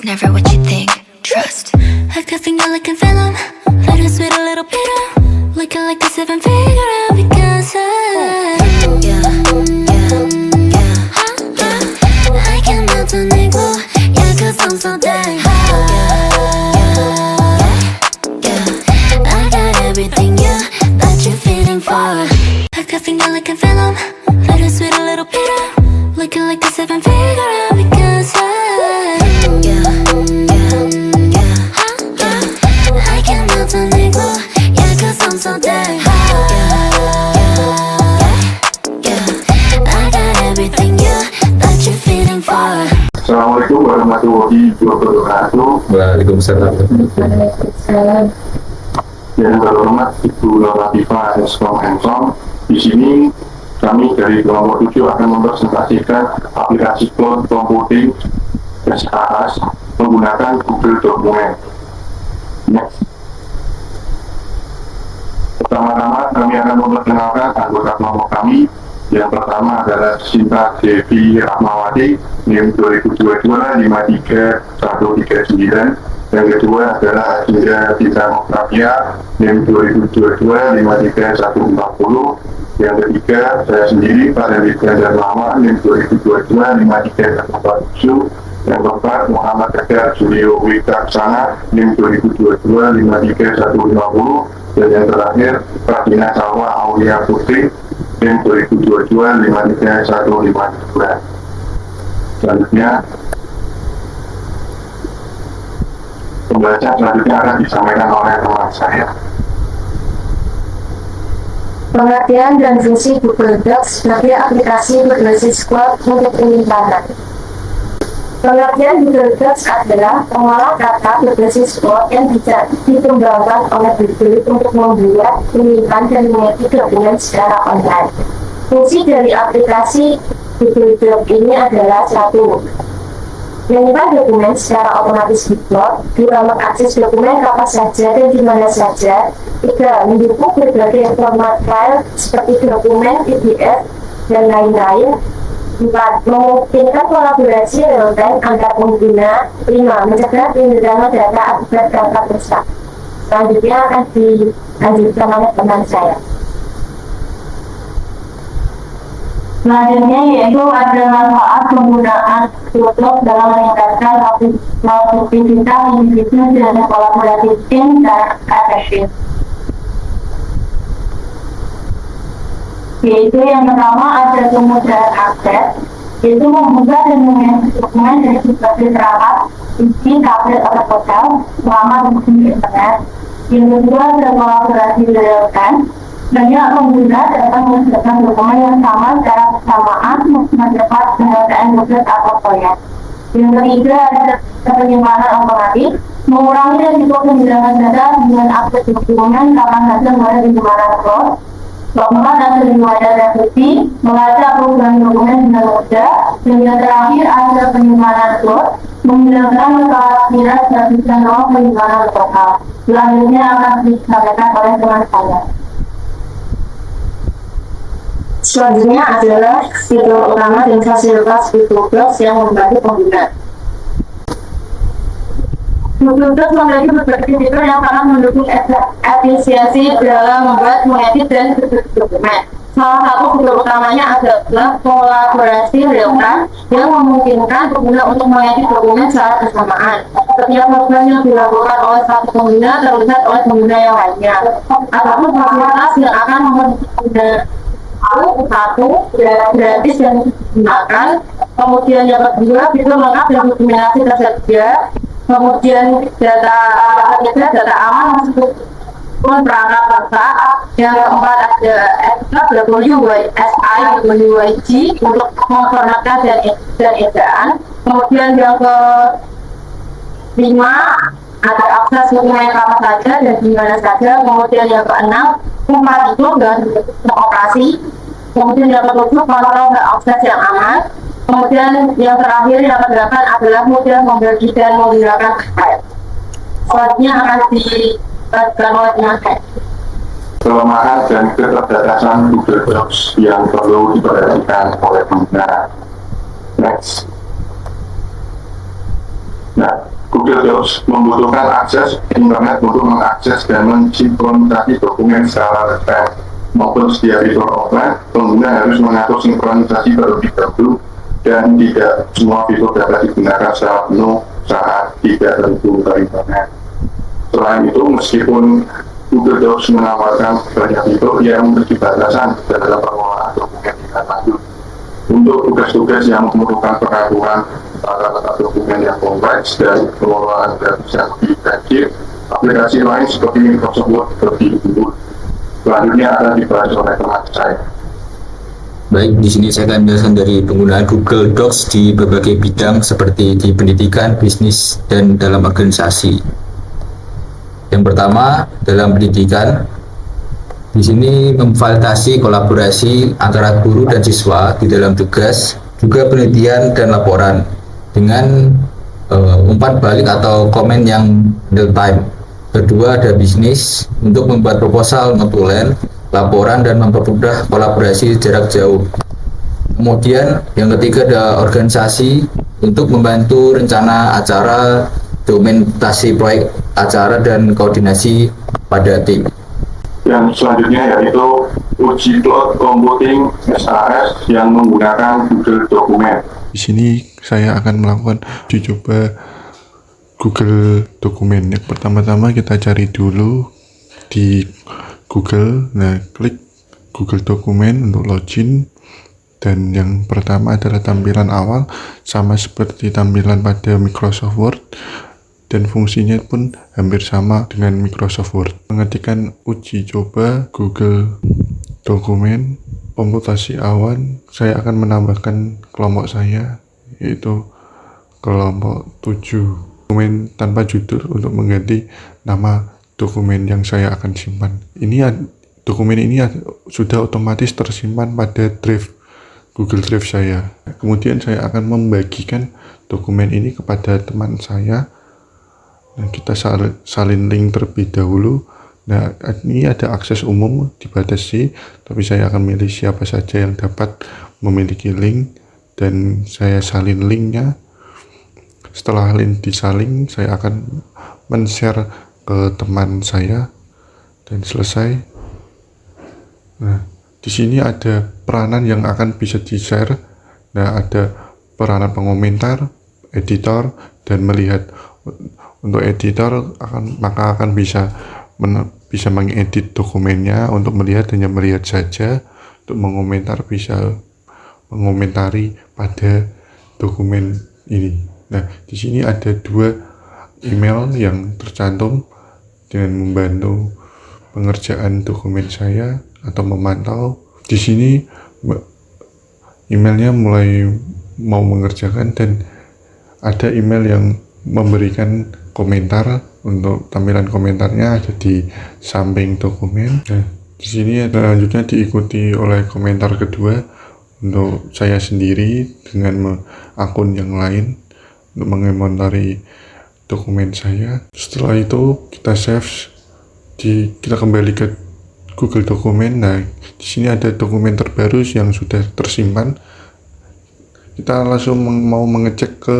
It's never what you think. Trust. I could think you're like a venom. Little sweet, a little bitter. Looking like a seven-figure out because yeah. I can melt on ego. Yeah, cause I'm so dang I got everything, yeah, that you're feeling for. I could think you're like a venom. Little sweet, a little bitter. Looking like a seven-figure out because I can melt on ego. Yeah, cause I'm so dang I got everything, yeah, that you're feeling for. Assalamualaikum warahmatullahi wabarakatuh. Waalaikumsalam. Yang terhormat Ibu Latifah Eskom. Di sini kami dari kelompok 7 akan mempresentasikan aplikasi cloud computing SaaS menggunakan Google Document. Next. Pertama-tama kami akan memperkenalkan anggota kelompok kami. Yang pertama adalah Sinta Devi Rahmawati, NIM 2022-53139. Yang kedua adalah Adinda Tita Muktavia, NIM 2022-53140. Yang ketiga, saya sendiri, Pak Hendra dan Lama, NIM 2022-53147. Yang keempat, Muhammad Tegar Julio Wikaksana, NIM 2022-53150. Dan yang terakhir, Pratina Salwa Aulia Putri, NIM 2022-53152. Selanjutnya, pembelajaran selanjutnya akan disampaikan oleh teman saya. Pengertian dan fungsi Google Docs sebagai aplikasi berbasis cloud untuk penyimpanan. Pengertian Google Docs adalah pengolah kata berbasis cloud yang bisa dikembangkan oleh Google untuk membuat, menyimpan, dan mengedit dokumen secara online. Fungsi dari aplikasi Google Docs ini adalah 1. Menyimpan dokumen secara otomatis di cloud, 2. Mengakses dokumen kapan saja dan di mana saja, 3. Mendukung berbagai format file seperti dokumen, PDF, dan lain-lain, 4. Memungkinkan kolaborasi real-time antar pengguna, 5. Mencegah penyerahan data akibat perangkat rusak. Selanjutnya akan dilanjutkan oleh teman saya. Selanjutnya yaitu ada manfaat penggunaan Google dalam meningkatkan produktivitas individu dan kolaborasi tim dan efektif. Yaitu yang pertama ada kemudahan akses, yaitu membuka dan mengedit dokumen dari berbagai perangkat, PC, tablet atau ponsel selama di internet. Yang kedua ada kolaborasi real-time. Banyak pengguna dapat mengerjakan dokumen yang sama secara bersamaan mendapat penyelesaian tugas atau proyek. Yang ketiga ada penyimpanan otomatis, mengurangi risiko kehilangan data dengan akses dokumen kapan saja mulai di mana cloud. Keempat ada riwayat revisi, melacak program dokumen dengan mudah. Dan yang terakhir ada penyimpanan cloud, menghilangkan kekhawatiran dan bisa nomor penyimpanan lokal. Selanjutnya akan disampaikan oleh teman saya. Selanjutnya adalah fitur utama dan fasilitas Google Docs yang membantu pengguna. Google Docs memiliki berbagai fitur yang sangat mendukung efisiensi dalam membuat, mengedit, dan dokumen. Salah satu fitur utamanya adalah kolaborasi real-time yang memungkinkan pengguna untuk mengedit dokumen secara bersamaan. Setiap program yang dilakukan oleh satu pengguna terlihat oleh pengguna yang lainnya. Adapun fasilitas yang akan memudahkan satu gratis dan digunakan, kemudian yang kedua fitur lengkap dan dokumentasi tersedia, kemudian data aman meskipun perangkat rusak. Yang keempat ada WYSI untuk memformatkan dan ejaan. Kemudian yang kelima ada akses dokumen kapan saja dan di mana saja. Kemudian yang keenam kompatibil dan operasi. Kemudian yang ketujuh kontrol akses yang aman. Kemudian yang terakhir yang kedelapan adalah mudah membagi dan menggunakan file. Selanjutnya akan dijelaskan oleh teman saya. Kelemahan dan keterbatasan Google Docs yang perlu diperhatikan oleh pengguna. Next. Nah, Google Docs membutuhkan akses internet untuk mengakses dan mensinkronisasi dokumen secara real-time maupun sedia fitur offline. Pengguna harus mengatur sinkronisasi terlebih dahulu dan tidak semua fitur dapat digunakan secara penuh saat tidak terhubung ke internet. Selain itu, meskipun Google Docs menawarkan banyak fitur yang memiliki batasan dalam pengelolaan dokumen tingkat lanjut. Untuk tugas-tugas yang memerlukan pengaturan tata dokumen yang kompleks dan pengelolaan grafis yang lebih efektif, aplikasi lain seperti Microsoft Word lebih unggul. Selanjutnya akan dibahas oleh teman saya. Baik, di sini saya akan menjelaskan dari penggunaan Google Docs di berbagai bidang seperti di pendidikan, bisnis, dan dalam organisasi. Yang pertama, dalam pendidikan, di sini memfasilitasi kolaborasi antara guru dan siswa di dalam tugas, juga penelitian dan laporan dengan umpan balik atau komen yang real time. Kedua, ada bisnis untuk membuat proposal, notulen, laporan, dan mempermudah kolaborasi jarak jauh. Kemudian yang ketiga ada organisasi untuk membantu rencana acara, dokumentasi proyek acara, dan koordinasi pada tim. Yang selanjutnya yaitu uji cloud computing SAS yang menggunakan Google Dokumen. Di sini saya akan melakukan uji coba Google Dokumen. Yang pertama-tama kita cari dulu di Google. Nah, klik Google Dokumen untuk login. Dan yang pertama adalah tampilan awal, sama seperti tampilan pada Microsoft Word. Dan fungsinya pun hampir sama dengan Microsoft Word. Mengetikkan uji coba Google Dokumen, komputasi awan, saya akan menambahkan kelompok saya, yaitu kelompok 7. Dokumen tanpa judul untuk mengganti nama dokumen yang saya akan simpan. Dokumen ini sudah otomatis tersimpan pada drive Google Drive saya. Kemudian saya akan membagikan dokumen ini kepada teman saya. Nah, kita salin link terlebih dahulu. Nah, ini ada akses umum dibatasi, tapi saya akan milih siapa saja yang dapat memiliki link dan saya salin linknya. Setelah link disalin, saya akan men-share ke teman saya dan selesai. Nah, di sini ada peranan yang akan bisa di-share. Nah, ada peranan pengomentar, editor, dan melihat. Untuk editor akan bisa mengedit dokumennya. Untuk melihat hanya melihat saja. Untuk mengomentar bisa mengomentari pada dokumen ini. Nah, di sini ada 2 email yang tercantum dengan membantu pengerjaan dokumen saya atau memantau. Di sini emailnya mulai mau mengerjakan dan ada email yang memberikan komentar. Untuk tampilan komentarnya ada di samping dokumen. Nah, di sini selanjutnya diikuti oleh komentar kedua untuk saya sendiri dengan akun yang lain untuk mengomentari dokumen saya. Setelah itu kita save, kita kembali ke Google Dokumen. Nah, di sini ada dokumen terbaru yang sudah tersimpan. Kita langsung mau mengecek ke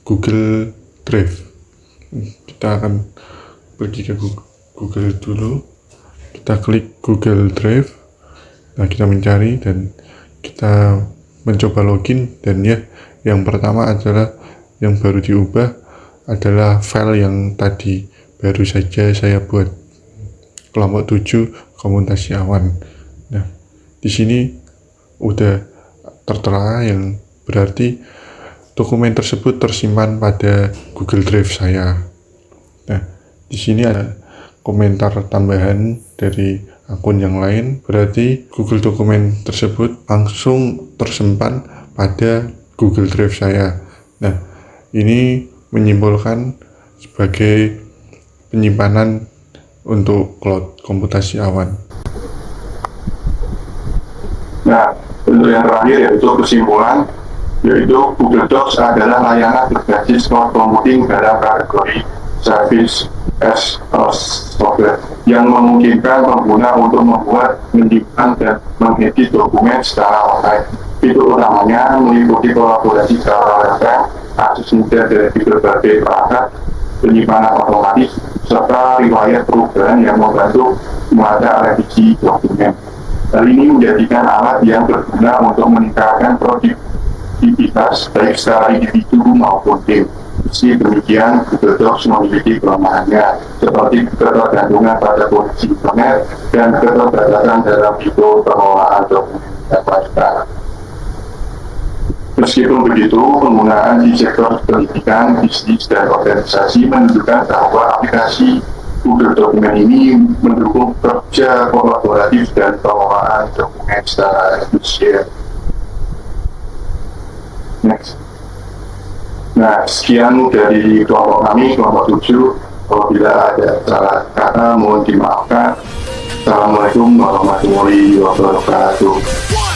Google Drive. Kita akan pergi ke Google dulu. Kita klik Google Drive. Nah, kita mencari dan kita mencoba login. Dan ya, yang pertama adalah yang baru diubah adalah file yang tadi baru saja saya buat, kelompok 7 komputasi awan. Nah, di sini udah tertera, yang berarti dokumen tersebut tersimpan pada Google Drive saya. Nah, di sini ada komentar tambahan dari akun yang lain, berarti Google Dokumen tersebut langsung tersimpan pada Google Drive saya. Nah, ini menyimpulkan sebagai penyimpanan untuk cloud komputasi awan. Nah, untuk yang terakhir yaitu kesimpulan, yaitu Google Docs adalah layanan berbasis cloud computing dalam kategori service as a software yang memungkinkan pengguna untuk membuat, menyimpan, dan mengedit dokumen secara online. Fitur utamanya meliputi kolaborasi secara real-time, akses mudah dari berbagai perangkat penyimpanan otomatis, serta riwayat perubahan yang membantu membaca revisi dokumen. Hal ini menjadikan alat yang berguna untuk meningkatkan produktivitas baik secara individu maupun tim. Meski demikian, Google Docs memiliki kelemahannya, seperti ketergantungan pada koneksi internet dan keterbatasan dalam fitur pengelolaan dokumen yang baik. Meskipun begitu, penggunaan di sektor pendidikan, bisnis, dan organisasi menunjukkan bahwa aplikasi Google Dokumen ini mendukung kerja kolaboratif dan pengelolaan dokumen secara efisien. Next. Nah, sekian dari kelompok kami, kelompok 7. Apabila ada salah kata, mohon dimaafkan. Assalamualaikum warahmatullahi wabarakatuh.